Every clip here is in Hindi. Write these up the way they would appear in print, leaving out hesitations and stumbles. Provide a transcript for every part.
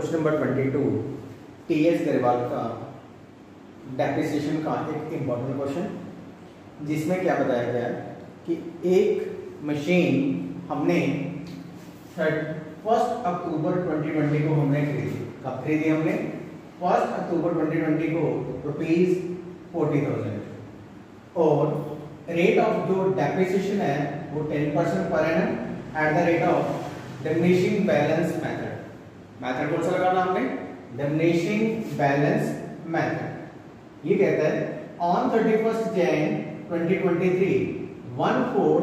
क्वेश्चन नंबर 22 टीएस गरवाल का डेप्रिसिएशन का एक इम्पॉर्टेंट क्वेश्चन, जिसमें क्या बताया गया कि एक मशीन हमने 1 अक्टूबर 2020 को हमने खरीदी। कब खरीदी हमने? 1 अक्टूबर 2020 को ₹40,000 और रेट ऑफ जो डेप्रिसिएशन है वो 10% per annum at the rate of diminishing balance method. Method कौन सा लगाना हमने? Diminishing balance method. ये कहता है on 31st Jan 2023 1/4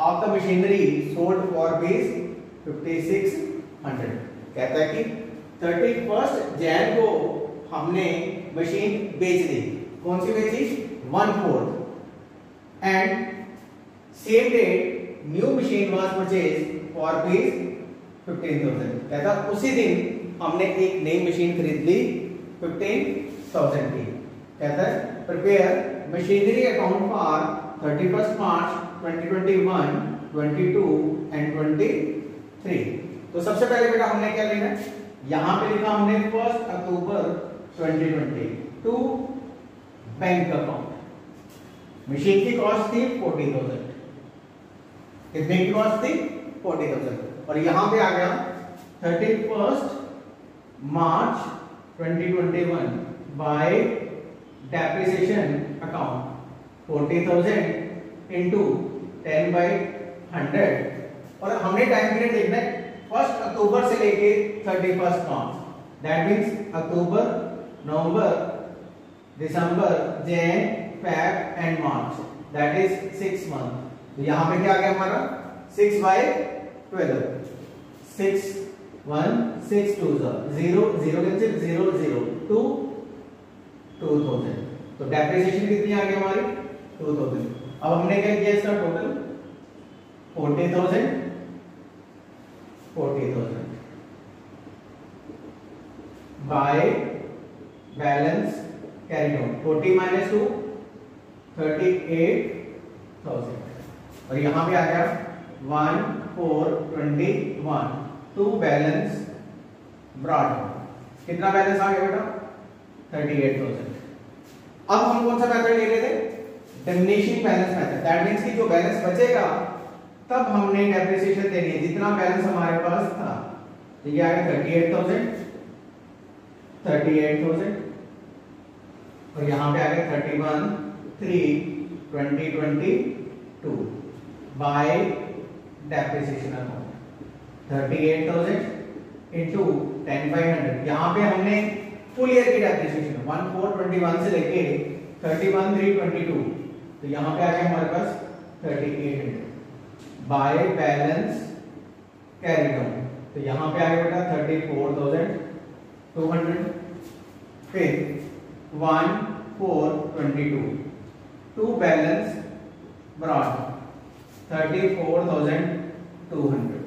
of the machinery sold for ₹5600। कहता है कि 31st Jan को हमने मशीन बेच दी। कौन सी बेची? 1/4 and same date new machine was purchase for ₹15,000। कहता उसी दिन हमने एक नई मशीन खरीद ली 15,000 की। कहता है prepare machinery account for 31st March 2021, 22 and 23। तो सबसे पहले बेटा हमने क्या लेना है? यहां पे लिखा हमने 1 अक्टूबर 2020 टू बैंक अकाउंट। मशीन की कॉस्ट थी 40,000। कितने की कॉस्ट थी? 40,000। और यहां पे आ गया 31st March 2021 bye depreciation account 40,000 into 10/100। और हमने टाइम पीरियड देखना है 1 अक्टूबर से लेके 31st March। That means October, November, December, Jain, Feb and March. That is 6 month. तो यहां पे क्या आ गया हमारा 6/12। 6 1 6 2 0 0 कैंसिल 0 0 2 2000। तो डेप्रिसिएशन कितनी आ गई हमारी? 2000। अब हमने क्या किया इसका total 40,000 by balance carry on 40 - 2 38,000। और यहां पे आ गया 1,421 टू बैलेंस ब्रॉड। कितना बैलेंस आ गया बेटा? 38,000। अब हम कौन सा मेथड ले रहे थे? Diminishing balance method. That means कि जो बैलेंस बचेगा तब हमने डेप्रिसिएशन देनी है जितना बैलेंस हमारे पास था। तो ये आ गया 38,000 और यहां पे आ गया 31/3/2022 बाय डेप्रिसिएशन अकाउंट 38,000 इंटू 10/100। यहां पे हमने फुल ईयर की डेप्रिसिएशन 1/4/21 से लेके 31/3/22। तो यहां पे आ गया हमारे पास 3800 बाय बैलेंस कैरी ऑन। तो यहां पे आ गया बेटा 34,200 फिर 1/4/22 टू बैलेंस ब्रॉड 34,200।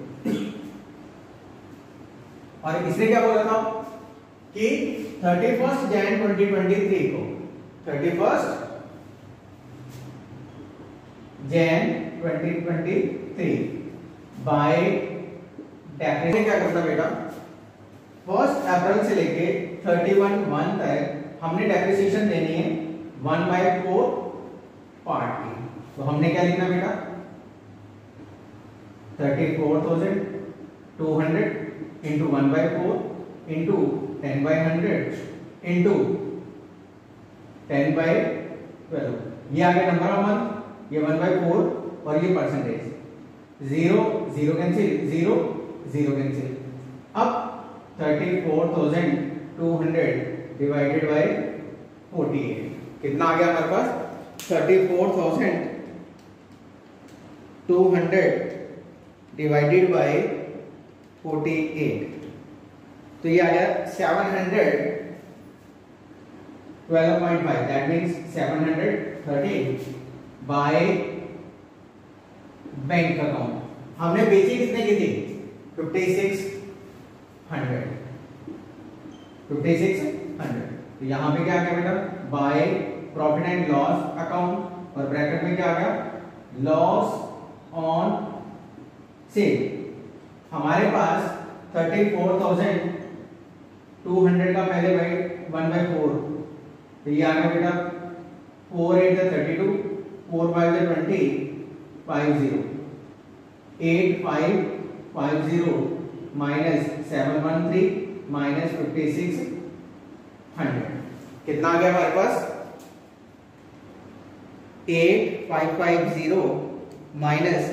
और इसने क्या बोला था कि 31st Jan 2023 को 31st Jan 2023 बाय डेप्रिसिएशन क्या करता बेटा? 1 अप्रैल से लेके 31/1 तक हमने डेप्रिसिएशन देनी है 1/4 पार्ट की। तो हमने क्या लिखना बेटा? 34,200 इंटू 1/4 इंटू 10/100 इंटू 10/12। ये आ गया नंबर ऑफ मंथ, ये 1/4 और ये परसेंटेज 0 0 कैंसिल 0 0 कैंसिल। अब 34,200 डिवाइडेड बाय 48 कितना आ गया हमारे पास? 34,200 डिवाइडेड बाय 48। तो ये आ गया 712.5। That means 713 by bank account. हमने बेची कितने की थी? 5600। तो यहां पे क्या आ गया बेटा? By profit and loss account और ब्रैकेट में क्या आ गया? Loss on sale. हमारे पास 34,000 200 का पहले भाई 1/4, तो ये आ गया बेटा 4 8 32, 4 5 20, 50, 8550 माइनस 713 माइनस 5600, कितना आ गया हमारे पास 8550 minus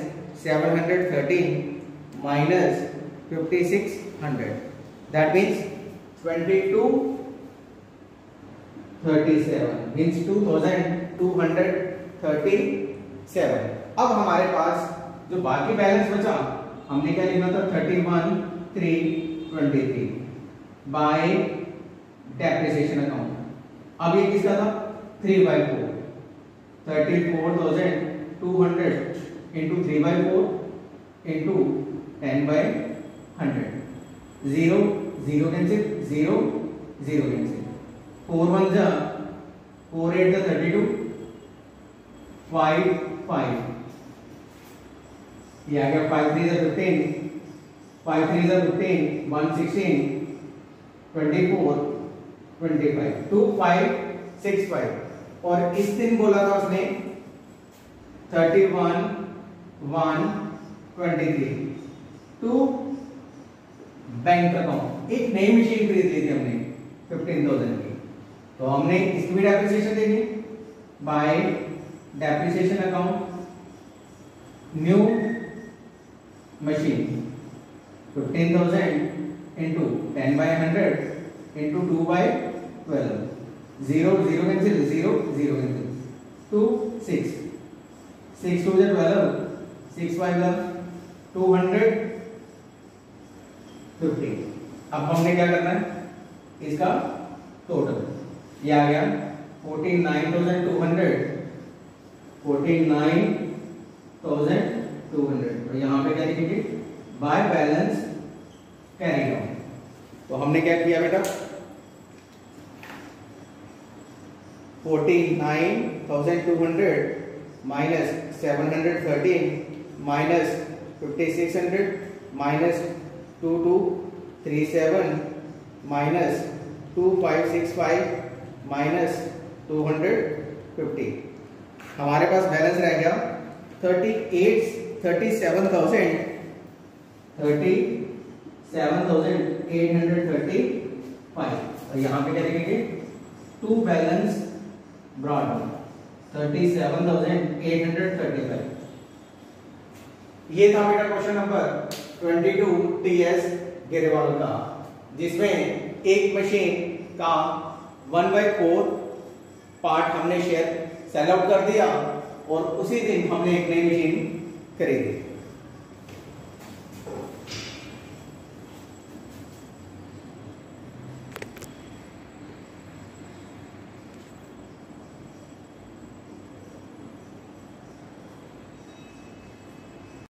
713 minus 5600, that means 2237 means 2237। अब हमारे पास जो बाकी बैलेंस बचा हमने क्या लिखना था 31323 बाय डेप्रिसिएशन अकाउंट। अब ये किसका था 3/4, 34,200 इंटू 3/4 इंटू 10/100, 0 0 कैंसिल, 0 0 कैंसिल, 4 1 जा 4 8 32, 5 5, ये आ गया 5 3 15, 5 3 15, 1 16, 24 25, 2 5 6 5, और इस दिन बोला था उसने 31 1 23 टू बैंक अकाउंट। एक नई मशीन खरीद ली थी हमने 15,000 की, तो हमने इसकी भी डेप्रिसिएशन देनी bye depreciation account, new machine 15,000 into 10/100 into 2/12, 0 0 cancel, 0 0 cancel, 2 6 6 2 12, 6 5 250। अब हमने क्या करना है इसका टोटल, ये आ गया 49,200, 49,200, और यहाँ पे क्या लिखेंगे बाय बैलेंस कैरी डाउन। तो हमने क्या किया बेटा 49,200 minus 713 minus 5600 minus 2237 minus 2565 minus 250, हमारे पास बैलेंस रह गया 37,835, और यहाँ पे क्या लिखेंगे टू बैलेंस ब्रॉड 37,835। ये था बेटा क्वेश्चन नंबर 22 टीएस गिरेवाल का, जिसमें एक मशीन का 1/4 पार्ट हमने सेल आउट कर दिया और उसी दिन हमने एक नई मशीन खरीदी।